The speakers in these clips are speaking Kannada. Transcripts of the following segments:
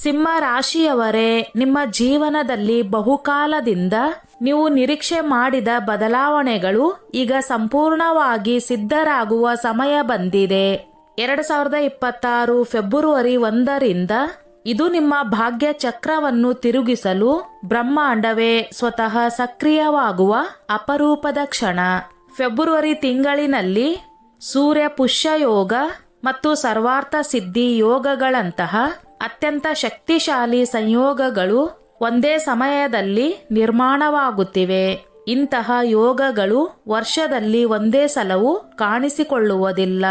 ಸಿಂಹ ರಾಶಿಯವರೇ, ನಿಮ್ಮ ಜೀವನದಲ್ಲಿ ಬಹುಕಾಲದಿಂದ ನೀವು ನಿರೀಕ್ಷೆ ಮಾಡಿದ ಬದಲಾವಣೆಗಳು ಈಗ ಸಂಪೂರ್ಣವಾಗಿ ಸಿದ್ಧರಾಗುವ ಸಮಯ ಬಂದಿದೆ. 2026 ಫೆಬ್ರವರಿ 1ರಿಂದ ಇದು ನಿಮ್ಮ ಭಾಗ್ಯ ಚಕ್ರವನ್ನು ತಿರುಗಿಸಲು ಬ್ರಹ್ಮಾಂಡವೇ ಸ್ವತಃ ಸಕ್ರಿಯವಾಗುವ ಅಪರೂಪದ ಕ್ಷಣ. ಫೆಬ್ರವರಿ ತಿಂಗಳಿನಲ್ಲಿ ಸೂರ್ಯ ಪುಷ್ಯ ಯೋಗ ಮತ್ತು ಸರ್ವಾರ್ಥ ಸಿದ್ಧಿ ಯೋಗಗಳಂತಹ ಅತ್ಯಂತ ಶಕ್ತಿಶಾಲಿ ಸಂಯೋಗಗಳು ಒಂದೇ ಸಮಯದಲ್ಲಿ ನಿರ್ಮಾಣವಾಗುತ್ತಿವೆ. ಇಂತಹ ಯೋಗಗಳು ವರ್ಷದಲ್ಲಿ ಒಂದೇ ಸಲವೂ ಕಾಣಿಸಿಕೊಳ್ಳುವುದಿಲ್ಲ.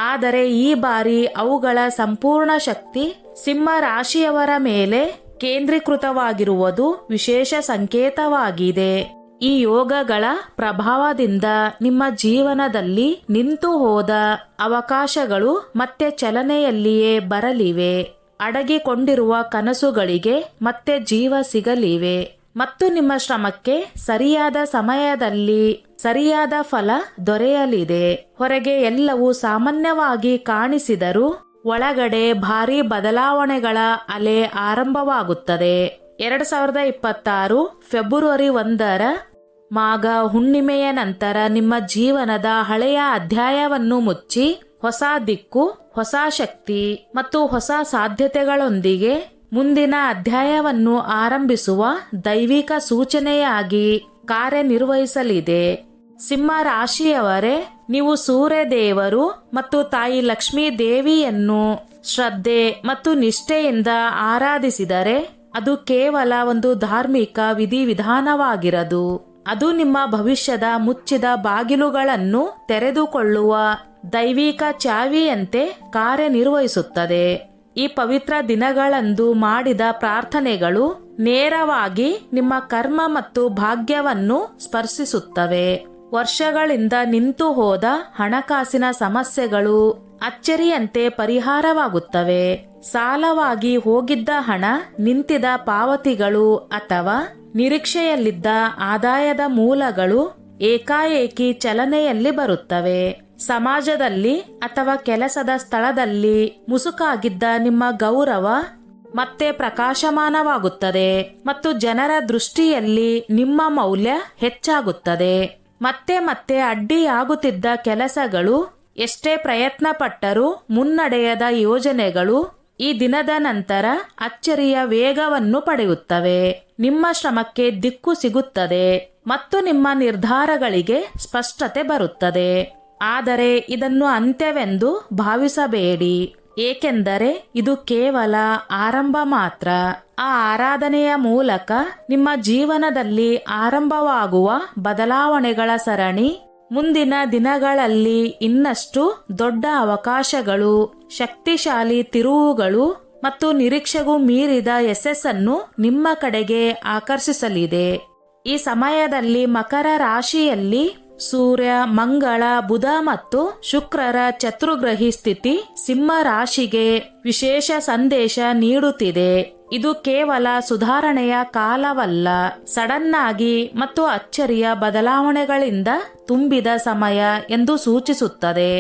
ಆದರೆ ಈ ಬಾರಿ ಅವುಗಳ ಸಂಪೂರ್ಣ ಶಕ್ತಿ ಸಿಂಹ ರಾಶಿಯವರ ಮೇಲೆ ಕೇಂದ್ರೀಕೃತವಾಗಿರುವುದು ವಿಶೇಷ ಸಂಕೇತವಾಗಿದೆ. ಈ ಯೋಗಗಳ ಪ್ರಭಾವದಿಂದ ನಿಮ್ಮ ಜೀವನದಲ್ಲಿ ನಿಂತು ಹೋದ ಅವಕಾಶಗಳು ಮತ್ತೆ ಚಲನೆಯಲ್ಲಿಯೇ ಬರಲಿವೆ. ಅಡಗಿಕೊಂಡಿರುವ ಕನಸುಗಳಿಗೆ ಮತ್ತೆ ಜೀವ ಸಿಗಲಿವೆ ಮತ್ತು ನಿಮ್ಮ ಶ್ರಮಕ್ಕೆ ಸರಿಯಾದ ಸಮಯದಲ್ಲಿ ಸರಿಯಾದ ಫಲ ದೊರೆಯಲಿದೆ. ಹೊರಗೆ ಎಲ್ಲವೂ ಸಾಮಾನ್ಯವಾಗಿ ಕಾಣಿಸಿದರೂ ಒಳಗಡೆ ಭಾರೀ ಬದಲಾವಣೆಗಳ ಅಲೆ ಆರಂಭವಾಗುತ್ತದೆ. 2026 ಫೆಬ್ರವರಿ 1ರ ಮಾಘ ಹುಣ್ಣಿಮೆಯ ನಂತರ ನಿಮ್ಮ ಜೀವನದ ಹಳೆಯ ಅಧ್ಯಾಯವನ್ನು ಮುಚ್ಚಿ ಹೊಸ ದಿಕ್ಕು, ಹೊಸ ಶಕ್ತಿ ಮತ್ತು ಹೊಸ ಸಾಧ್ಯತೆಗಳೊಂದಿಗೆ ಮುಂದಿನ ಅಧ್ಯಾಯವನ್ನು ಆರಂಭಿಸುವ ದೈವಿಕ ಸೂಚನೆಯಾಗಿ ಕಾರ್ಯನಿರ್ವಹಿಸಲಿದೆ. ಸಿಂಹ ರಾಶಿಯವರೇ, ನೀವು ಸೂರ್ಯ ದೇವರು ಮತ್ತು ತಾಯಿ ಲಕ್ಷ್ಮೀ ದೇವಿಯನ್ನು ಶ್ರದ್ಧೆ ಮತ್ತು ನಿಷ್ಠೆಯಿಂದ ಆರಾಧಿಸಿದರೆ ಅದು ಕೇವಲ ಒಂದು ಧಾರ್ಮಿಕ ವಿಧಿವಿಧಾನವಾಗಿರದು. ಅದು ನಿಮ್ಮ ಭವಿಷ್ಯದ ಮುಚ್ಚಿದ ಬಾಗಿಲುಗಳನ್ನು ತೆರೆದುಕೊಳ್ಳುವ ದೈವಿಕ ಚಾವಿಯಂತೆ ಕಾರ್ಯನಿರ್ವಹಿಸುತ್ತದೆ. ಈ ಪವಿತ್ರ ದಿನಗಳಂದು ಮಾಡಿದ ಪ್ರಾರ್ಥನೆಗಳು ನೇರವಾಗಿ ನಿಮ್ಮ ಕರ್ಮ ಮತ್ತು ಭಾಗ್ಯವನ್ನು ಸ್ಪರ್ಶಿಸುತ್ತವೆ. ವರ್ಷಗಳಿಂದ ನಿಂತು ಹೋದ ಹಣಕಾಸಿನ ಸಮಸ್ಯೆಗಳು ಅಚ್ಚರಿಯಂತೆ ಪರಿಹಾರವಾಗುತ್ತವೆ. ಸಾಲವಾಗಿ ಹೋಗಿದ್ದ ಹಣ, ನಿಂತಿದ್ದ ಪಾವತಿಗಳು ಅಥವಾ ನಿರೀಕ್ಷೆಯಲ್ಲಿದ್ದ ಆದಾಯದ ಮೂಲಗಳು ಏಕಾಏಕಿ ಚಲನೆಯಲ್ಲಿ ಬರುತ್ತವೆ. ಸಮಾಜದಲ್ಲಿ ಅಥವಾ ಕೆಲಸದ ಸ್ಥಳದಲ್ಲಿ ಮುಸುಕಾಗಿದ್ದ ನಿಮ್ಮ ಗೌರವ ಮತ್ತೆ ಪ್ರಕಾಶಮಾನವಾಗುತ್ತದೆ ಮತ್ತು ಜನರ ದೃಷ್ಟಿಯಲ್ಲಿ ನಿಮ್ಮ ಮೌಲ್ಯ ಹೆಚ್ಚಾಗುತ್ತದೆ. ಮತ್ತೆ ಮತ್ತೆ ಅಡ್ಡಿಯಾಗುತ್ತಿದ್ದ ಕೆಲಸಗಳು, ಎಷ್ಟೇ ಪ್ರಯತ್ನ ಪಟ್ಟರೂ ಮುನ್ನಡೆಯದ ಯೋಜನೆಗಳು ಈ ದಿನದ ನಂತರ ಅಚ್ಚರಿಯ ವೇಗವನ್ನು ಪಡೆಯುತ್ತವೆ. ನಿಮ್ಮ ಶ್ರಮಕ್ಕೆ ದಿಕ್ಕು ಸಿಗುತ್ತದೆ ಮತ್ತು ನಿಮ್ಮ ನಿರ್ಧಾರಗಳಿಗೆ ಸ್ಪಷ್ಟತೆ ಬರುತ್ತದೆ. ಆದರೆ ಇದನ್ನು ಅಂತ್ಯವೆಂದು ಭಾವಿಸಬೇಡಿ, ಏಕೆಂದರೆ ಇದು ಕೇವಲ ಆರಂಭ ಮಾತ್ರ. ಆ ಆರಾಧನೆಯ ಮೂಲಕ ನಿಮ್ಮ ಜೀವನದಲ್ಲಿ ಆರಂಭವಾಗುವ ಬದಲಾವಣೆಗಳ ಸರಣಿ ಮುಂದಿನ ದಿನಗಳಲ್ಲಿ ಇನ್ನಷ್ಟು ದೊಡ್ಡ ಅವಕಾಶಗಳು, ಶಕ್ತಿಶಾಲಿ ತಿರುವುಗಳು ಮತ್ತು ನಿರೀಕ್ಷೆಗೂ ಮೀರಿದ ಯಶಸ್ಸನ್ನು ನಿಮ್ಮ ಕಡೆಗೆ ಆಕರ್ಷಿಸಲಿದೆ. ಈ ಸಮಯದಲ್ಲಿ ಮಕರ ರಾಶಿಯಲ್ಲಿ ಸೂರ್ಯ, ಮಂಗಳ, ಬುಧ ಮತ್ತು ಶುಕ್ರರ ಚತುರ್ಗ್ರಹಿ ಸ್ಥಿತಿ ಸಿಂಹ ರಾಶಿಗೆ ವಿಶೇಷ ಸಂದೇಶ ನೀಡುತ್ತಿದೆ. ಇದು ಕೇವಲ ಸುಧಾರಣೆಯ ಕಾಲವಲ್ಲ, ಸಡನ್ ಆಗಿ ಮತ್ತು ಅಚ್ಚರಿಯ ಬದಲಾವಣೆಗಳಿಂದ ತುಂಬಿದ ಸಮಯ ಎಂದು ಸೂಚಿಸುತ್ತದೆ.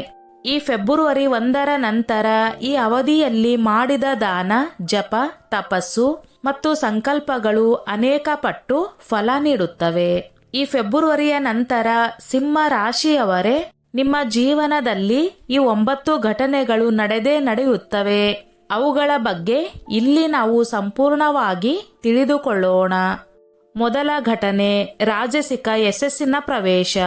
ಈ ಫೆಬ್ರವರಿ 1ರ ನಂತರ ಈ ಅವಧಿಯಲ್ಲಿ ಮಾಡಿದ ದಾನ, ಜಪ, ತಪಸ್ಸು ಮತ್ತು ಸಂಕಲ್ಪಗಳು ಅನೇಕ ಪಟ್ಟು ಫಲ ನೀಡುತ್ತವೆ. ಈ ಫೆಬ್ರವರಿಯ ನಂತರ ಸಿಂಹ ರಾಶಿಯವರೇ, ನಿಮ್ಮ ಜೀವನದಲ್ಲಿ ಈ 9 ಘಟನೆಗಳು ನಡೆಯುತ್ತವೆ. ಅವುಗಳ ಬಗ್ಗೆ ಇಲ್ಲಿ ನಾವು ಸಂಪೂರ್ಣವಾಗಿ ತಿಳಿದುಕೊಳ್ಳೋಣ. ಮೊದಲ ಘಟನೆ, ರಾಜಸಿಕ ಯಶಸ್ಸಿನ ಪ್ರವೇಶ.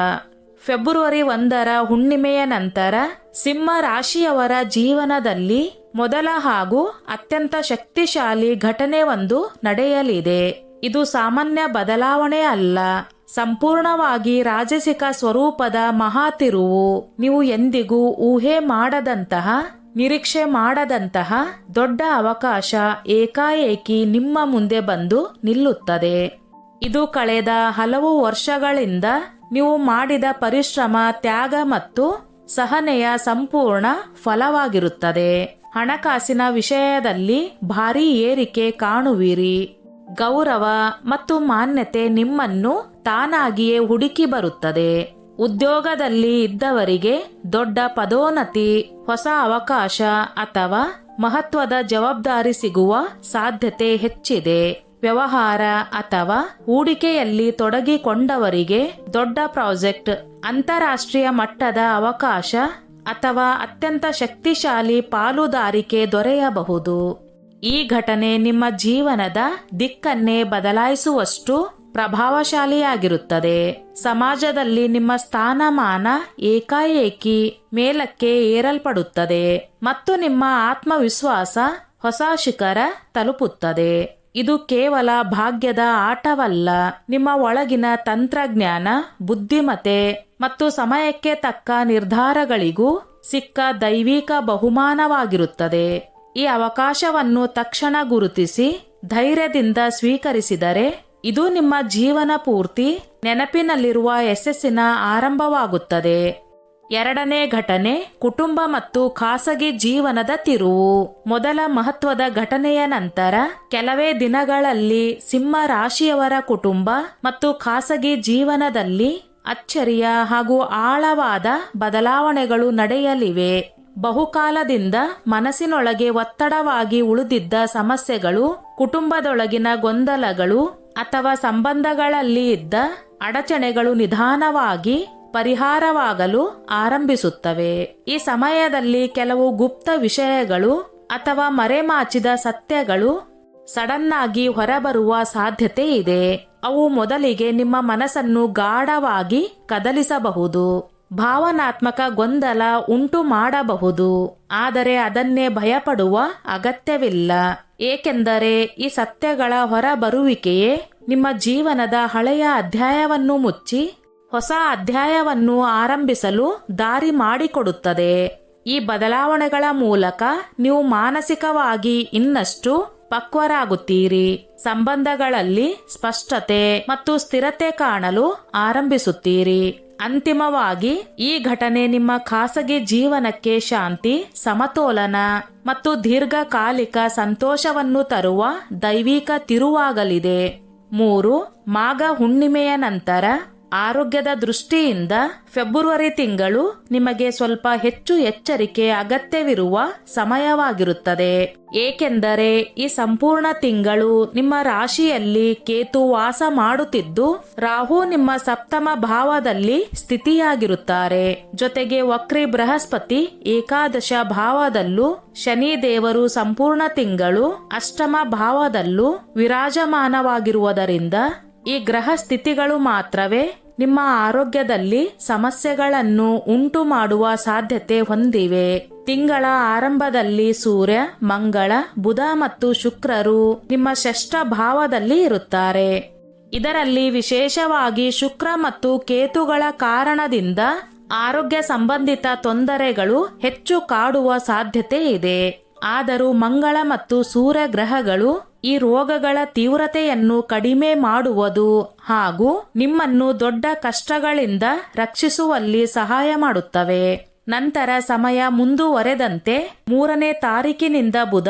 ಫೆಬ್ರವರಿ 1ರ ಹುಣ್ಣಿಮೆಯ ನಂತರ ಸಿಂಹ ರಾಶಿಯವರ ಜೀವನದಲ್ಲಿ ಮೊದಲ ಹಾಗೂ ಅತ್ಯಂತ ಶಕ್ತಿಶಾಲಿ ಘಟನೆ ಒಂದು ನಡೆಯಲಿದೆ. ಇದು ಸಾಮಾನ್ಯ ಬದಲಾವಣೆ ಅಲ್ಲ, ಸಂಪೂರ್ಣವಾಗಿ ರಾಜಸಿಕ ಸ್ವರೂಪದ ಮಹಾ ತಿರುವು. ನೀವು ಎಂದಿಗೂ ಊಹೆ ಮಾಡದಂತಹ, ನಿರೀಕ್ಷೆ ಮಾಡದಂತಹ ದೊಡ್ಡ ಅವಕಾಶ ಏಕಾಏಕಿ ನಿಮ್ಮ ಮುಂದೆ ಬಂದು ನಿಲ್ಲುತ್ತದೆ. ಇದು ಕಳೆದ ಹಲವು ವರ್ಷಗಳಿಂದ ನೀವು ಮಾಡಿದ ಪರಿಶ್ರಮ, ತ್ಯಾಗ ಮತ್ತು ಸಹನೆಯ ಸಂಪೂರ್ಣ ಫಲವಾಗಿರುತ್ತದೆ. ಹಣಕಾಸಿನ ವಿಷಯದಲ್ಲಿ ಭಾರೀ ಏರಿಕೆ ಕಾಣುವಿರಿ. ಗೌರವ ಮತ್ತು ಮಾನ್ಯತೆ ನಿಮ್ಮನ್ನು ತಾನಾಗಿಯೇ ಹುಡುಕಿ ಬರುತ್ತದೆ. ಉದ್ಯೋಗದಲ್ಲಿ ಇದ್ದವರಿಗೆ ದೊಡ್ಡ ಪದೋನ್ನತಿ, ಹೊಸ ಅವಕಾಶ ಅಥವಾ ಮಹತ್ವದ ಜವಾಬ್ದಾರಿ ಸಿಗುವ ಸಾಧ್ಯತೆ ಹೆಚ್ಚಿದೆ. ವ್ಯವಹಾರ ಅಥವಾ ಹೂಡಿಕೆಯಲ್ಲಿ ತೊಡಗಿಕೊಂಡವರಿಗೆ ದೊಡ್ಡ ಪ್ರಾಜೆಕ್ಟ್, ಅಂತಾರಾಷ್ಟ್ರೀಯ ಮಟ್ಟದ ಅವಕಾಶ ಅಥವಾ ಅತ್ಯಂತ ಶಕ್ತಿಶಾಲಿ ಪಾಲುದಾರಿಕೆ ದೊರೆಯಬಹುದು. ಈ ಘಟನೆ ನಿಮ್ಮ ಜೀವನದ ದಿಕ್ಕನ್ನೇ ಬದಲಾಯಿಸುವಷ್ಟು ಪ್ರಭಾವಶಾಲಿಯಾಗಿರುತ್ತದೆ. ಸಮಾಜದಲ್ಲಿ ನಿಮ್ಮ ಸ್ಥಾನಮಾನ ಏಕಾಏಕಿ ಮೇಲಕ್ಕೆ ಏರಲ್ಪಡುತ್ತದೆ ಮತ್ತು ನಿಮ್ಮ ಆತ್ಮವಿಶ್ವಾಸ ಹೊಸ ಶಿಖರ ತಲುಪುತ್ತದೆ. ಇದು ಕೇವಲ ಭಾಗ್ಯದ ಆಟವಲ್ಲ, ನಿಮ್ಮ ಒಳಗಿನ ತಂತ್ರಜ್ಞಾನ, ಬುದ್ಧಿಮತ್ತೆ ಮತ್ತು ಸಮಯಕ್ಕೆ ತಕ್ಕ ನಿರ್ಧಾರಗಳಿಗೂ ಸಿಕ್ಕ ದೈವಿಕ ಬಹುಮಾನವಾಗಿರುತ್ತದೆ. ಈ ಅವಕಾಶವನ್ನು ತಕ್ಷಣ ಗುರುತಿಸಿ ಧೈರ್ಯದಿಂದ ಸ್ವೀಕರಿಸಿದರೆ ಇದು ನಿಮ್ಮ ಜೀವನ ಪೂರ್ತಿ ನೆನಪಿನಲ್ಲಿರುವ ಯಶಸ್ಸಿನ ಆರಂಭವಾಗುತ್ತದೆ. ಎರಡನೇ ಘಟನೆ, ಕುಟುಂಬ ಮತ್ತು ಖಾಸಗಿ ಜೀವನದ ತಿರುವು. ಮೊದಲ ಮಹತ್ವದ ಘಟನೆಯ ನಂತರ ಕೆಲವೇ ದಿನಗಳಲ್ಲಿ ಸಿಂಹ ರಾಶಿಯವರ ಕುಟುಂಬ ಮತ್ತು ಖಾಸಗಿ ಜೀವನದಲ್ಲಿ ಅಚ್ಚರಿಯ ಹಾಗೂ ಆಳವಾದ ಬದಲಾವಣೆಗಳು ನಡೆಯಲಿವೆ. ಬಹುಕಾಲದಿಂದ ಮನಸ್ಸಿನೊಳಗೆ ಒತ್ತಡವಾಗಿ ಉಳಿದಿದ್ದ ಸಮಸ್ಯೆಗಳು, ಕುಟುಂಬದೊಳಗಿನ ಗೊಂದಲಗಳು ಅಥವಾ ಸಂಬಂಧಗಳಲ್ಲಿ ಇದ್ದ ಅಡಚಣೆಗಳು ನಿಧಾನವಾಗಿ ಪರಿಹಾರವಾಗಲು ಆರಂಭಿಸುತ್ತವೆ. ಈ ಸಮಯದಲ್ಲಿ ಕೆಲವು ಗುಪ್ತ ವಿಷಯಗಳು ಅಥವಾ ಮರೆಮಾಚಿದ ಸತ್ಯಗಳು ಸಡನ್ ಆಗಿ ಹೊರಬರುವ ಸಾಧ್ಯತೆ ಇದೆ. ಅವು ಮೊದಲಿಗೆ ನಿಮ್ಮ ಮನಸ್ಸನ್ನು ಗಾಢವಾಗಿ ಕದಲಿಸಬಹುದು, ಭಾವನಾತ್ಮಕ ಗೊಂದಲ ಉಂಟು ಮಾಡಬಹುದು. ಆದರೆ ಅದನ್ನೇ ಭಯಪಡುವ ಅಗತ್ಯವಿಲ್ಲ, ಏಕೆಂದರೆ ಈ ಸತ್ಯಗಳ ಹೊರಬರುವಿಕೆಯೇ ನಿಮ್ಮ ಜೀವನದ ಹಳೆಯ ಅಧ್ಯಾಯವನ್ನು ಮುಚ್ಚಿ ಹೊಸ ಅಧ್ಯಾಯವನ್ನು ಆರಂಭಿಸಲು ದಾರಿ ಮಾಡಿಕೊಡುತ್ತದೆ. ಈ ಬದಲಾವಣೆಗಳ ಮೂಲಕ ನೀವು ಮಾನಸಿಕವಾಗಿ ಇನ್ನಷ್ಟು ಪಕ್ವರಾಗುತ್ತೀರಿ, ಸಂಬಂಧಗಳಲ್ಲಿ ಸ್ಪಷ್ಟತೆ ಮತ್ತು ಸ್ಥಿರತೆ ಕಾಣಲು ಆರಂಭಿಸುತ್ತೀರಿ. ಅಂತಿಮವಾಗಿ ಈ ಘಟನೆ ನಿಮ್ಮ ಖಾಸಗಿ ಜೀವನಕ್ಕೆ ಶಾಂತಿ, ಸಮತೋಲನ ಮತ್ತು ದೀರ್ಘಕಾಲಿಕ ಸಂತೋಷವನ್ನು ತರುವ ದೈವಿಕ ತಿರುವಾಗಲಿದೆ. 3. ಮಾಘ ಹುಣ್ಣಿಮೆಯ ನಂತರ. ಆರೋಗ್ಯದ ದೃಷ್ಟಿಯಿಂದ ಫೆಬ್ರವರಿ ತಿಂಗಳು ನಿಮಗೆ ಸ್ವಲ್ಪ ಹೆಚ್ಚು ಎಚ್ಚರಿಕೆ ಅಗತ್ಯವಿರುವ ಸಮಯವಾಗಿರುತ್ತದೆ, ಏಕೆಂದರೆ ಈ ಸಂಪೂರ್ಣ ತಿಂಗಳು ನಿಮ್ಮ ರಾಶಿಯಲ್ಲಿ ಕೇತು ವಾಸ ಮಾಡುತ್ತಿದ್ದು ರಾಹು ನಿಮ್ಮ ಸಪ್ತಮ ಭಾವದಲ್ಲಿ ಸ್ಥಿತಿಯಾಗಿರುತ್ತಾರೆ. ಜೊತೆಗೆ ವಕ್ರಿ ಬೃಹಸ್ಪತಿ ಏಕಾದಶ ಭಾವದಲ್ಲೂ, ಶನಿ ದೇವರು ಸಂಪೂರ್ಣ ತಿಂಗಳು ಅಷ್ಟಮ ಭಾವದಲ್ಲೂ ವಿರಾಜಮಾನವಾಗಿರುವುದರಿಂದ ಈ ಗ್ರಹ ಸ್ಥಿತಿಗಳು ಮಾತ್ರವೇ ನಿಮ್ಮ ಆರೋಗ್ಯದಲ್ಲಿ ಸಮಸ್ಯೆಗಳನ್ನು ಉಂಟು ಮಾಡುವ ಸಾಧ್ಯತೆ ಹೊಂದಿವೆ. ತಿಂಗಳ ಆರಂಭದಲ್ಲಿ ಸೂರ್ಯ, ಮಂಗಳ, ಬುಧ ಮತ್ತು ಶುಕ್ರರು ನಿಮ್ಮ ಷಷ್ಠ ಭಾವದಲ್ಲಿ ಇರುತ್ತಾರೆ. ಇದರಲ್ಲಿ ವಿಶೇಷವಾಗಿ ಶುಕ್ರ ಮತ್ತು ಕೇತುಗಳ ಕಾರಣದಿಂದ ಆರೋಗ್ಯ ಸಂಬಂಧಿತ ತೊಂದರೆಗಳು ಹೆಚ್ಚು ಕಾಡುವ ಸಾಧ್ಯತೆ ಇದೆ. ಆದರೂ ಮಂಗಳ ಮತ್ತು ಸೂರ್ಯ ಗ್ರಹಗಳು ಈ ರೋಗಗಳ ತೀವ್ರತೆಯನ್ನು ಕಡಿಮೆ ಮಾಡುವುದು ಹಾಗೂ ನಿಮ್ಮನ್ನು ದೊಡ್ಡ ಕಷ್ಟಗಳಿಂದ ರಕ್ಷಿಸುವಲ್ಲಿ ಸಹಾಯ ಮಾಡುತ್ತವೆ. ನಂತರ ಸಮಯ ಮುಂದುವರೆದಂತೆ 3ನೇ ತಾರೀಕಿನಿಂದ ಬುಧ,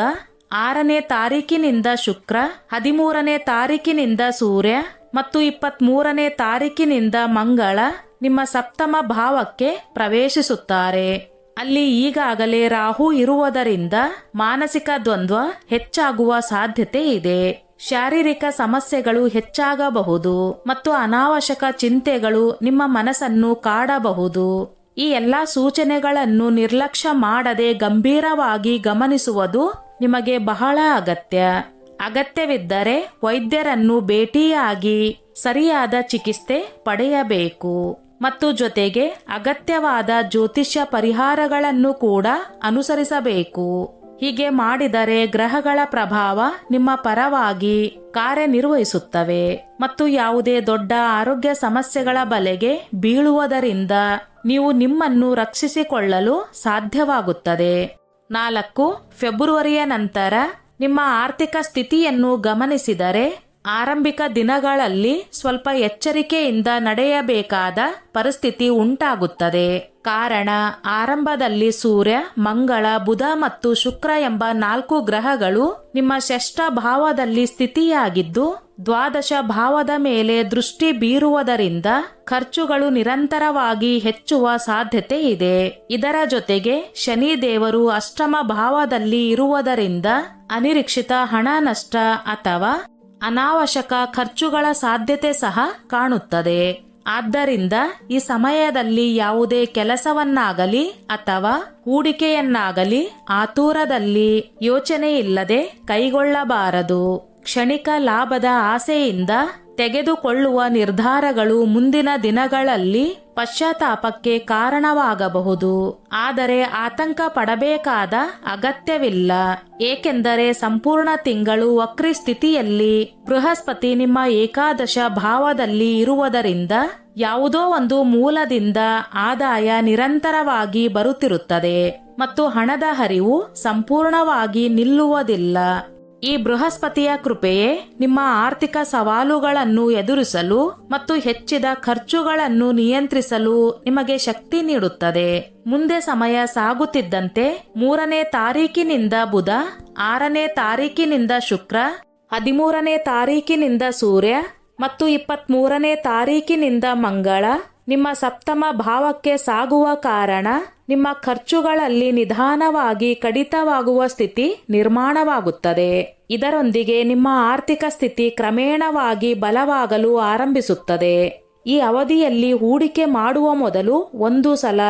6ನೇ ತಾರೀಕಿನಿಂದ ಶುಕ್ರ, 13ನೇ ತಾರೀಕಿನಿಂದ ಸೂರ್ಯ ಮತ್ತು 23ನೇ ತಾರೀಕಿನಿಂದ ಮಂಗಳ ನಿಮ್ಮ ಸಪ್ತಮ ಭಾವಕ್ಕೆ ಪ್ರವೇಶಿಸುತ್ತಾರೆ. ಅಲ್ಲಿ ಈಗಾಗಲೇ ರಾಹು ಇರುವುದರಿಂದ ಮಾನಸಿಕ ದ್ವಂದ್ವ ಹೆಚ್ಚಾಗುವ ಸಾಧ್ಯತೆ ಇದೆ. ಶಾರೀರಿಕ ಸಮಸ್ಯೆಗಳು ಹೆಚ್ಚಾಗಬಹುದು ಮತ್ತು ಅನಾವಶ್ಯಕ ಚಿಂತೆಗಳು ನಿಮ್ಮ ಮನಸ್ಸನ್ನು ಕಾಡಬಹುದು. ಈ ಎಲ್ಲಾ ಸೂಚನೆಗಳನ್ನು ನಿರ್ಲಕ್ಷ್ಯ ಮಾಡದೆ ಗಂಭೀರವಾಗಿ ಗಮನಿಸುವುದು ನಿಮಗೆ ಬಹಳ ಅಗತ್ಯವಿದ್ದರೆ ವೈದ್ಯರನ್ನು ಭೇಟಿಯಾಗಿ ಸರಿಯಾದ ಚಿಕಿತ್ಸೆ ಪಡೆಯಬೇಕು ಮತ್ತು ಜೊತೆಗೆ ಅಗತ್ಯವಾದ ಜ್ಯೋತಿಷ್ಯ ಪರಿಹಾರಗಳನ್ನು ಕೂಡ ಅನುಸರಿಸಬೇಕು. ಹೀಗೆ ಮಾಡಿದರೆ ಗ್ರಹಗಳ ಪ್ರಭಾವ ನಿಮ್ಮ ಪರವಾಗಿ ಕಾರ್ಯನಿರ್ವಹಿಸುತ್ತವೆ ಮತ್ತು ಯಾವುದೇ ದೊಡ್ಡ ಆರೋಗ್ಯ ಸಮಸ್ಯೆಗಳ ಬಲೆಗೆ ಬೀಳುವುದರಿಂದ ನೀವು ನಿಮ್ಮನ್ನು ರಕ್ಷಿಸಿಕೊಳ್ಳಲು ಸಾಧ್ಯವಾಗುತ್ತದೆ. 4. ಫೆಬ್ರವರಿಯ ನಂತರ ನಿಮ್ಮ ಆರ್ಥಿಕ ಸ್ಥಿತಿಯನ್ನು ಗಮನಿಸಿದರೆ ಆರಂಭಿಕ ದಿನಗಳಲ್ಲಿ ಸ್ವಲ್ಪ ಎಚ್ಚರಿಕೆಯಿಂದ ನಡೆಯಬೇಕಾದ ಪರಿಸ್ಥಿತಿ ಉಂಟಾಗುತ್ತದೆ. ಕಾರಣ ಆರಂಭದಲ್ಲಿ ಸೂರ್ಯ, ಮಂಗಳ, ಬುಧ ಮತ್ತು ಶುಕ್ರ ಎಂಬ 4 ಗ್ರಹಗಳು ನಿಮ್ಮ ಷಷ್ಠ ಭಾವದಲ್ಲಿ ಸ್ಥಿತಿಯಾಗಿದ್ದು ದ್ವಾದಶ ಭಾವದ ಮೇಲೆ ದೃಷ್ಟಿ ಬೀರುವುದರಿಂದ ಖರ್ಚುಗಳು ನಿರಂತರವಾಗಿ ಹೆಚ್ಚುವ ಸಾಧ್ಯತೆ ಇದೆ. ಇದರ ಜೊತೆಗೆ ಶನಿ ದೇವರು ಅಷ್ಟಮ ಭಾವದಲ್ಲಿ ಇರುವುದರಿಂದ ಅನಿರೀಕ್ಷಿತ ಹಣ ನಷ್ಟ ಅಥವಾ ಅನಾವಶ್ಯಕ ಖರ್ಚುಗಳ ಸಾಧ್ಯತೆ ಸಹ ಕಾಣುತ್ತದೆ. ಆದ್ದರಿಂದ ಈ ಸಮಯದಲ್ಲಿ ಯಾವುದೇ ಕೆಲಸವನ್ನಾಗಲಿ ಅಥವಾ ಹೂಡಿಕೆಯನ್ನಾಗಲಿ ಆತುರದಲ್ಲಿ ಯೋಚನೆ ಇಲ್ಲದೆ ಕೈಗೊಳ್ಳಬಾರದು. ಕ್ಷಣಿಕ ಲಾಭದ ಆಸೆಯಿಂದ ತೆಗೆದುಕೊಳ್ಳುವ ನಿರ್ಧಾರಗಳು ಮುಂದಿನ ದಿನಗಳಲ್ಲಿ ಪಶ್ಚಾತ್ತಾಪಕ್ಕೆ ಕಾರಣವಾಗಬಹುದು. ಆದರೆ ಆತಂಕ ಪಡಬೇಕಾದ ಅಗತ್ಯವಿಲ್ಲ, ಏಕೆಂದರೆ ಸಂಪೂರ್ಣ ತಿಂಗಳು ವಕ್ರಿ ಸ್ಥಿತಿಯಲ್ಲಿ ಬೃಹಸ್ಪತಿ ನಿಮ್ಮ ಏಕಾದಶ ಭಾವದಲ್ಲಿ ಇರುವುದರಿಂದ ಯಾವುದೋ ಒಂದು ಮೂಲದಿಂದ ಆದಾಯ ನಿರಂತರವಾಗಿ ಬರುತ್ತಿರುತ್ತದೆ ಮತ್ತು ಹಣದ ಹರಿವು ಸಂಪೂರ್ಣವಾಗಿ ನಿಲ್ಲುವುದಿಲ್ಲ. ಈ ಬೃಹಸ್ಪತಿಯ ಕೃಪೆಯೇ ನಿಮ್ಮ ಆರ್ಥಿಕ ಸವಾಲುಗಳನ್ನು ಎದುರಿಸಲು ಮತ್ತು ಹೆಚ್ಚಿದ ಖರ್ಚುಗಳನ್ನು ನಿಯಂತ್ರಿಸಲು ನಿಮಗೆ ಶಕ್ತಿ ನೀಡುತ್ತದೆ. ಮುಂದೆ ಸಮಯ ಸಾಗುತ್ತಿದ್ದಂತೆ 3ನೇ ತಾರೀಕಿನಿಂದ ಬುಧ, 6ನೇ ತಾರೀಕಿನಿಂದ ಶುಕ್ರ, 13ನೇ ತಾರೀಕಿನಿಂದ ಸೂರ್ಯ ಮತ್ತು 23ನೇ ತಾರೀಕಿನಿಂದ ಮಂಗಳ ನಿಮ್ಮ ಸಪ್ತಮ ಭಾವಕ್ಕೆ ಸಾಗುವ ಕಾರಣ ನಿಮ್ಮ ಖರ್ಚುಗಳಲ್ಲಿ ನಿಧಾನವಾಗಿ ಕಡಿತವಾಗುವ ಸ್ಥಿತಿ ನಿರ್ಮಾಣವಾಗುತ್ತದೆ. ಇದರೊಂದಿಗೆ ನಿಮ್ಮ ಆರ್ಥಿಕ ಸ್ಥಿತಿ ಕ್ರಮೇಣವಾಗಿ ಬಲವಾಗಲು ಆರಂಭಿಸುತ್ತದೆ. ಈ ಅವಧಿಯಲ್ಲಿ ಹೂಡಿಕೆ ಮಾಡುವ ಮೊದಲು ಒಂದು ಸಲ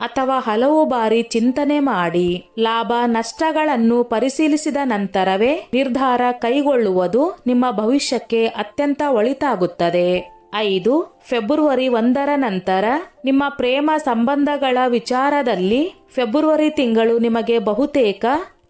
ಅಥವಾ ಹಲವು ಬಾರಿ ಚಿಂತನೆ ಮಾಡಿ ಲಾಭ ನಷ್ಟಗಳನ್ನು ಪರಿಶೀಲಿಸಿದ ನಂತರವೇ ನಿರ್ಧಾರ ಕೈಗೊಳ್ಳುವುದು ನಿಮ್ಮ ಭವಿಷ್ಯಕ್ಕೆ ಅತ್ಯಂತ ಒಳಿತಾಗುತ್ತದೆ. 5 ಫೆಬ್ರವರಿ 1ರ ನಂತರ ನಿಮ್ಮ ಪ್ರೇಮ ಸಂಬಂಧಗಳ ವಿಚಾರದಲ್ಲಿ ಫೆಬ್ರವರಿ ತಿಂಗಳು ನಿಮಗೆ ಬಹುತೇಕ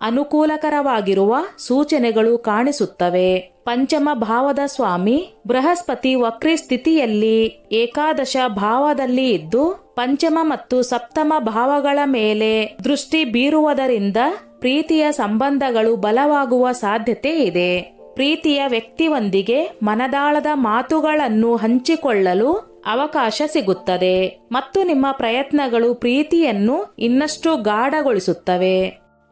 ಅನುಕೂಲಕರವಾಗಿರುವ ಸೂಚನೆಗಳು ಕಾಣಿಸುತ್ತವೆ. ಪಂಚಮ ಭಾವದ ಸ್ವಾಮಿ ಬೃಹಸ್ಪತಿ ವಕ್ರಿ ಸ್ಥಿತಿಯಲ್ಲಿ ಏಕಾದಶ ಭಾವದಲ್ಲಿ ಇದ್ದು ಪಂಚಮ ಮತ್ತು ಸಪ್ತಮ ಭಾವಗಳ ಮೇಲೆ ದೃಷ್ಟಿ ಬೀರುವುದರಿಂದ ಪ್ರೀತಿಯ ಸಂಬಂಧಗಳು ಬಲವಾಗುವ ಸಾಧ್ಯತೆ ಇದೆ. ಪ್ರೀತಿಯ ವ್ಯಕ್ತಿಯೊಂದಿಗೆ ಮನದಾಳದ ಮಾತುಗಳನ್ನು ಹಂಚಿಕೊಳ್ಳಲು ಅವಕಾಶ ಸಿಗುತ್ತದೆ ಮತ್ತು ನಿಮ್ಮ ಪ್ರಯತ್ನಗಳು ಪ್ರೀತಿಯನ್ನು ಇನ್ನಷ್ಟು ಗಾಢಗೊಳಿಸುತ್ತವೆ.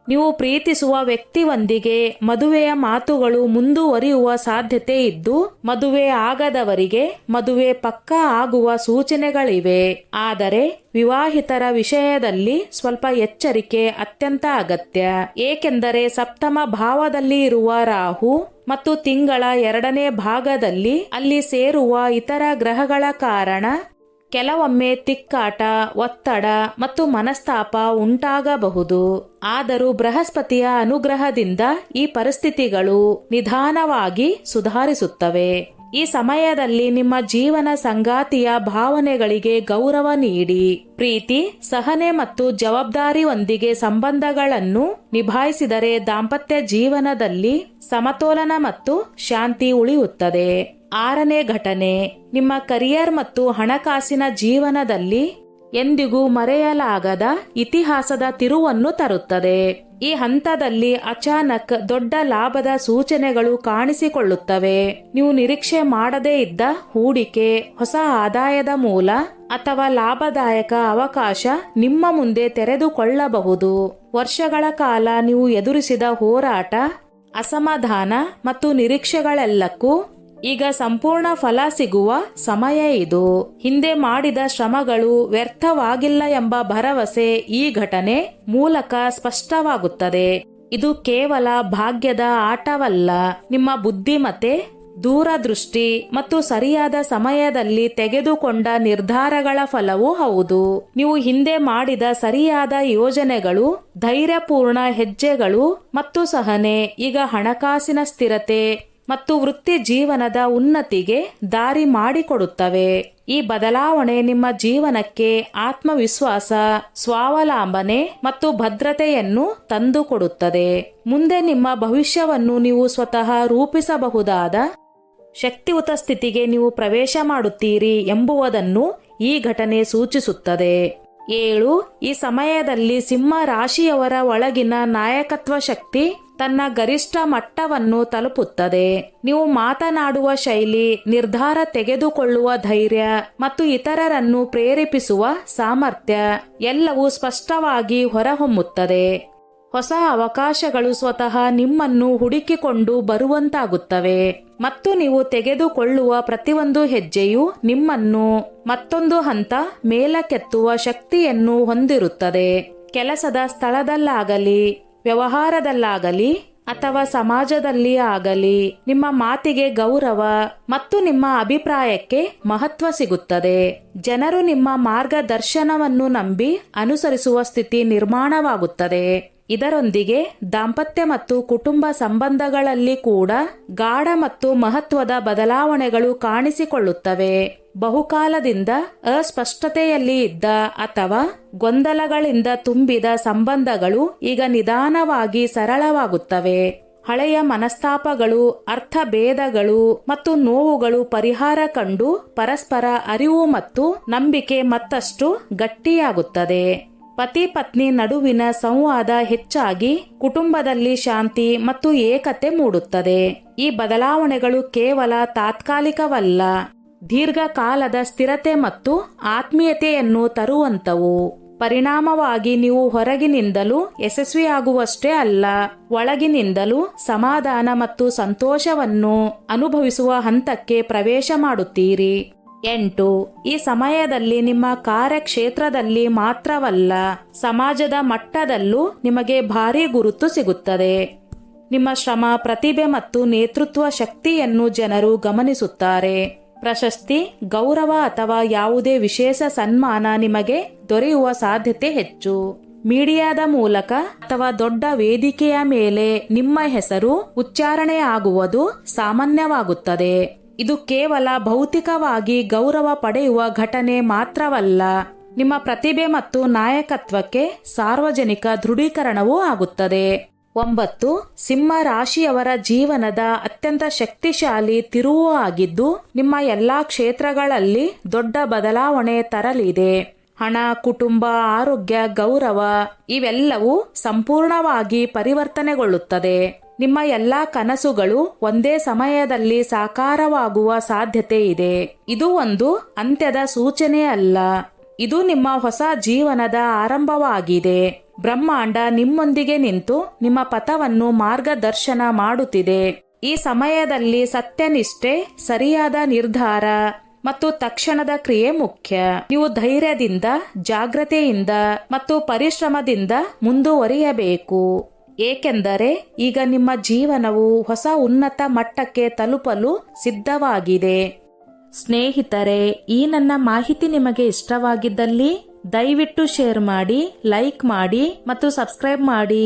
ನೀವು ಪ್ರೀತಿಸುವ ವ್ಯಕ್ತಿಯೊಂದಿಗೆ ಮದುವೆಯ ಮಾತುಗಳು ಮುಂದುವರಿಯುವ ಸಾಧ್ಯತೆ ಇದ್ದು ಮದುವೆ ಆಗದವರಿಗೆ ಮದುವೆ ಪಕ್ಕಾ ಆಗುವ ಸೂಚನೆಗಳಿವೆ. ಆದರೆ ವಿವಾಹಿತರ ವಿಷಯದಲ್ಲಿ ಸ್ವಲ್ಪ ಎಚ್ಚರಿಕೆ ಅತ್ಯಂತ ಅಗತ್ಯ, ಏಕೆಂದರೆ ಸಪ್ತಮ ಭಾವದಲ್ಲಿ ಇರುವ ರಾಹು ಮತ್ತು ತಿಂಗಳ 2ನೇ ಭಾಗದಲ್ಲಿ ಅಲ್ಲಿ ಸೇರುವ ಇತರ ಗ್ರಹಗಳ ಕಾರಣ ಕೆಲವೊಮ್ಮೆ ತಿಕ್ಕಾಟ, ಒತ್ತಡ ಮತ್ತು ಮನಸ್ತಾಪ ಉಂಟಾಗಬಹುದು. ಆದರೂ ಬೃಹಸ್ಪತಿಯ ಅನುಗ್ರಹದಿಂದ ಈ ಪರಿಸ್ಥಿತಿಗಳು ನಿಧಾನವಾಗಿ ಸುಧಾರಿಸುತ್ತವೆ. ಈ ಸಮಯದಲ್ಲಿ ನಿಮ್ಮ ಜೀವನ ಸಂಗಾತಿಯ ಭಾವನೆಗಳಿಗೆ ಗೌರವ ನೀಡಿ ಪ್ರೀತಿ, ಸಹನೆ ಮತ್ತು ಜವಾಬ್ದಾರಿಯೊಂದಿಗೆ ಸಂಬಂಧಗಳನ್ನು ನಿಭಾಯಿಸಿದರೆ ದಾಂಪತ್ಯ ಜೀವನದಲ್ಲಿ ಸಮತೋಲನ ಮತ್ತು ಶಾಂತಿ ಉಳಿಯುತ್ತದೆ. 6ನೇ ಘಟನೆ ನಿಮ್ಮ ಕರಿಯರ್ ಮತ್ತು ಹಣಕಾಸಿನ ಜೀವನದಲ್ಲಿ ಎಂದಿಗೂ ಮರೆಯಲಾಗದ ಇತಿಹಾಸದ ತಿರುವನ್ನು ತರುತ್ತದೆ. ಈ ಹಂತದಲ್ಲಿ ಅಚಾನಕ್ ದೊಡ್ಡ ಲಾಭದ ಸೂಚನೆಗಳು ಕಾಣಿಸಿಕೊಳ್ಳುತ್ತವೆ. ನೀವು ನಿರೀಕ್ಷೆ ಮಾಡದೇ ಇದ್ದ ಹೂಡಿಕೆ, ಹೊಸ ಆದಾಯದ ಮೂಲ ಅಥವಾ ಲಾಭದಾಯಕ ಅವಕಾಶ ನಿಮ್ಮ ಮುಂದೆ ತೆರೆದುಕೊಳ್ಳಬಹುದು. ವರ್ಷಗಳ ಕಾಲ ನೀವು ಎದುರಿಸಿದ ಹೋರಾಟ, ಅಸಮಾಧಾನ ಮತ್ತು ನಿರೀಕ್ಷೆಗಳೆಲ್ಲಕ್ಕೂ ಈಗ ಸಂಪೂರ್ಣ ಫಲ ಸಿಗುವ ಸಮಯ ಇದು. ಹಿಂದೆ ಮಾಡಿದ ಶ್ರಮಗಳು ವ್ಯರ್ಥವಾಗಿಲ್ಲ ಎಂಬ ಭರವಸೆ ಈ ಘಟನೆ ಮೂಲಕ ಸ್ಪಷ್ಟವಾಗುತ್ತದೆ. ಇದು ಕೇವಲ ಭಾಗ್ಯದ ಆಟವಲ್ಲ, ನಿಮ್ಮ ಬುದ್ಧಿಮತ್ತೆ, ದೂರದೃಷ್ಟಿ ಮತ್ತು ಸರಿಯಾದ ಸಮಯದಲ್ಲಿ ತೆಗೆದುಕೊಂಡ ನಿರ್ಧಾರಗಳ ಫಲವೂ ಹೌದು. ನೀವು ಹಿಂದೆ ಮಾಡಿದ ಸರಿಯಾದ ಯೋಜನೆಗಳು, ಧೈರ್ಯಪೂರ್ಣ ಹೆಜ್ಜೆಗಳು ಮತ್ತು ಸಹನೆ ಈಗ ಹಣಕಾಸಿನ ಸ್ಥಿರತೆ ಮತ್ತು ವೃತ್ತಿ ಜೀವನದ ಉನ್ನತಿಗೆ ದಾರಿ ಮಾಡಿಕೊಡುತ್ತವೆ. ಈ ಬದಲಾವಣೆ ನಿಮ್ಮ ಜೀವನಕ್ಕೆ ಆತ್ಮವಿಶ್ವಾಸ, ಸ್ವಾವಲಂಬನೆ ಮತ್ತು ಭದ್ರತೆಯನ್ನು ತಂದುಕೊಡುತ್ತದೆ. ಮುಂದೆ ನಿಮ್ಮ ಭವಿಷ್ಯವನ್ನು ನೀವು ಸ್ವತಃ ರೂಪಿಸಬಹುದಾದ ಶಕ್ತಿಯುತ ಸ್ಥಿತಿಗೆ ನೀವು ಪ್ರವೇಶ ಮಾಡುತ್ತೀರಿ ಎಂಬುದನ್ನು ಈ ಘಟನೆ ಸೂಚಿಸುತ್ತದೆ. 7 ಈ ಸಮಯದಲ್ಲಿ ಸಿಂಹ ರಾಶಿಯವರ ಒಳಗಿನ ನಾಯಕತ್ವ ಶಕ್ತಿ ತನ್ನ ಗರಿಷ್ಠ ಮಟ್ಟವನ್ನು ತಲುಪುತ್ತದೆ. ನೀವು ಮಾತನಾಡುವ ಶೈಲಿ, ನಿರ್ಧಾರ ತೆಗೆದುಕೊಳ್ಳುವ ಧೈರ್ಯ ಮತ್ತು ಇತರರನ್ನು ಪ್ರೇರೇಪಿಸುವ ಸಾಮರ್ಥ್ಯ ಎಲ್ಲವೂ ಸ್ಪಷ್ಟವಾಗಿ ಹೊರಹೊಮ್ಮುತ್ತದೆ. ಹೊಸ ಅವಕಾಶಗಳು ಸ್ವತಃ ನಿಮ್ಮನ್ನು ಹುಡುಕಿಕೊಂಡು ಬರುವಂತಾಗುತ್ತವೆ ಮತ್ತು ನೀವು ತೆಗೆದುಕೊಳ್ಳುವ ಪ್ರತಿಯೊಂದು ಹೆಜ್ಜೆಯು ನಿಮ್ಮನ್ನು ಮತ್ತೊಂದು ಹಂತ ಮೇಲಕ್ಕೆತ್ತುವ ಶಕ್ತಿಯನ್ನು ಹೊಂದಿರುತ್ತದೆ. ಕೆಲಸದ ಸ್ಥಳದಲ್ಲಾಗಲಿ, ವ್ಯವಹಾರದಲ್ಲಾಗಲಿ ಅಥವಾ ಸಮಾಜದಲ್ಲಿ ಆಗಲಿ ನಿಮ್ಮ ಮಾತಿಗೆ ಗೌರವ ಮತ್ತು ನಿಮ್ಮ ಅಭಿಪ್ರಾಯಕ್ಕೆ ಮಹತ್ವ ಸಿಗುತ್ತದೆ. ಜನರು ನಿಮ್ಮ ಮಾರ್ಗದರ್ಶನವನ್ನು ನಂಬಿ ಅನುಸರಿಸುವ ಸ್ಥಿತಿ ನಿರ್ಮಾಣವಾಗುತ್ತದೆ. ಇದರೊಂದಿಗೆ ದಾಂಪತ್ಯ ಮತ್ತು ಕುಟುಂಬ ಸಂಬಂಧಗಳಲ್ಲಿ ಕೂಡ ಗಾಢ ಮತ್ತು ಮಹತ್ವದ ಬದಲಾವಣೆಗಳು ಕಾಣಿಸಿಕೊಳ್ಳುತ್ತವೆ. ಬಹುಕಾಲದಿಂದ ಅಸ್ಪಷ್ಟತೆಯಲ್ಲಿ ಇದ್ದ ಅಥವಾ ಗೊಂದಲಗಳಿಂದ ತುಂಬಿದ ಸಂಬಂಧಗಳು ಈಗ ನಿಧಾನವಾಗಿ ಸರಳವಾಗುತ್ತವೆ. ಹಳೆಯ ಮನಸ್ತಾಪಗಳು, ಅರ್ಥಭೇದಗಳು ಮತ್ತು ನೋವುಗಳು ಪರಿಹಾರ ಕಂಡು ಪರಸ್ಪರ ಅರಿವು ಮತ್ತು ನಂಬಿಕೆ ಮತ್ತಷ್ಟು ಗಟ್ಟಿಯಾಗುತ್ತದೆ. ಪತಿ ಪತ್ನಿ ನಡುವಿನ ಸಂವಾದ ಹೆಚ್ಚಾಗಿ ಕುಟುಂಬದಲ್ಲಿ ಶಾಂತಿ ಮತ್ತು ಏಕತೆ ಮೂಡುತ್ತದೆ. ಈ ಬದಲಾವಣೆಗಳು ಕೇವಲ ತಾತ್ಕಾಲಿಕವಲ್ಲ, ದೀರ್ಘಕಾಲದ ಸ್ಥಿರತೆ ಮತ್ತು ಆತ್ಮೀಯತೆಯನ್ನು ತರುವಂತವು. ಪರಿಣಾಮವಾಗಿ ನೀವು ಹೊರಗಿನಿಂದಲೂ ಯಶಸ್ವಿಯಾಗುವಷ್ಟೇ ಅಲ್ಲ, ಒಳಗಿನಿಂದಲೂ ಸಮಾಧಾನ ಮತ್ತು ಸಂತೋಷವನ್ನು ಅನುಭವಿಸುವ ಹಂತಕ್ಕೆ ಪ್ರವೇಶ ಮಾಡುತ್ತೀರಿ. 8. ಈ ಸಮಯದಲ್ಲಿ ನಿಮ್ಮ ಕಾರ್ಯಕ್ಷೇತ್ರದಲ್ಲಿ ಮಾತ್ರವಲ್ಲ, ಸಮಾಜದ ಮಟ್ಟದಲ್ಲೂ ನಿಮಗೆ ಭಾರೀ ಗುರುತು ಸಿಗುತ್ತದೆ. ನಿಮ್ಮ ಶ್ರಮ, ಪ್ರತಿಭೆ ಮತ್ತು ನೇತೃತ್ವ ಶಕ್ತಿಯನ್ನು ಜನರು ಗಮನಿಸುತ್ತಾರೆ. ಪ್ರಶಸ್ತಿ, ಗೌರವ ಅಥವಾ ಯಾವುದೇ ವಿಶೇಷ ಸನ್ಮಾನ ನಿಮಗೆ ದೊರೆಯುವ ಸಾಧ್ಯತೆ ಹೆಚ್ಚು. ಮೀಡಿಯಾದ ಮೂಲಕ ಅಥವಾ ದೊಡ್ಡ ವೇದಿಕೆಯ ಮೇಲೆ ನಿಮ್ಮ ಹೆಸರು ಉಚ್ಚಾರಣೆಯಾಗುವುದು ಸಾಮಾನ್ಯವಾಗುತ್ತದೆ. ಇದು ಕೇವಲ ಭೌತಿಕವಾಗಿ ಗೌರವ ಪಡೆಯುವ ಘಟನೆ ಮಾತ್ರವಲ್ಲ, ನಿಮ್ಮ ಪ್ರತಿಭೆ ಮತ್ತು ನಾಯಕತ್ವಕ್ಕೆ ಸಾರ್ವಜನಿಕ ದೃಢೀಕರಣವೂ ಆಗುತ್ತದೆ. 9. ಸಿಂಹ ರಾಶಿಯವರ ಜೀವನದ ಅತ್ಯಂತ ಶಕ್ತಿಶಾಲಿ ತಿರುವು ಆಗಿದ್ದು ನಿಮ್ಮ ಎಲ್ಲಾ ಕ್ಷೇತ್ರಗಳಲ್ಲಿ ದೊಡ್ಡ ಬದಲಾವಣೆ ತರಲಿದೆ. ಹಣ, ಕುಟುಂಬ, ಆರೋಗ್ಯ, ಗೌರವ ಇವೆಲ್ಲವೂ ಸಂಪೂರ್ಣವಾಗಿ ಪರಿವರ್ತನೆಗೊಳ್ಳುತ್ತದೆ. ನಿಮ್ಮ ಎಲ್ಲಾ ಕನಸುಗಳು ಒಂದೇ ಸಮಯದಲ್ಲಿ ಸಾಕಾರವಾಗುವ ಸಾಧ್ಯತೆ ಇದೆ. ಇದು ಒಂದು ಅಂತ್ಯದ ಸೂಚನೆ ಅಲ್ಲ, ಇದು ನಿಮ್ಮ ಹೊಸ ಜೀವನದ ಆರಂಭವಾಗಿದೆ. ಬ್ರಹ್ಮಾಂಡ ನಿಮ್ಮೊಂದಿಗೆ ನಿಂತು ನಿಮ್ಮ ಪಥವನ್ನು ಮಾರ್ಗದರ್ಶನ ಮಾಡುತ್ತಿದೆ. ಈ ಸಮಯದಲ್ಲಿ ಸತ್ಯನಿಷ್ಠೆ, ಸರಿಯಾದ ನಿರ್ಧಾರ ಮತ್ತು ತಕ್ಷಣದ ಕ್ರಿಯೆ ಮುಖ್ಯ. ನೀವು ಧೈರ್ಯದಿಂದ, ಜಾಗ್ರತೆಯಿಂದ ಮತ್ತು ಪರಿಶ್ರಮದಿಂದ ಮುಂದುವರಿಯಬೇಕು, ಏಕೆಂದರೆ ಈಗ ನಿಮ್ಮ ಜೀವನವು ಹೊಸ ಉನ್ನತ ಮಟ್ಟಕ್ಕೆ ತಲುಪಲು ಸಿದ್ಧವಾಗಿದೆ. ಸ್ನೇಹಿತರೆ, ಈ ನನ್ನ ಮಾಹಿತಿ ನಿಮಗೆ ಇಷ್ಟವಾಗಿದ್ದಲ್ಲಿ ದಯವಿಟ್ಟು ಶೇರ್ ಮಾಡಿ, ಲೈಕ್ ಮಾಡಿ ಮತ್ತು ಸಬ್ಸ್ಕ್ರೈಬ್ ಮಾಡಿ.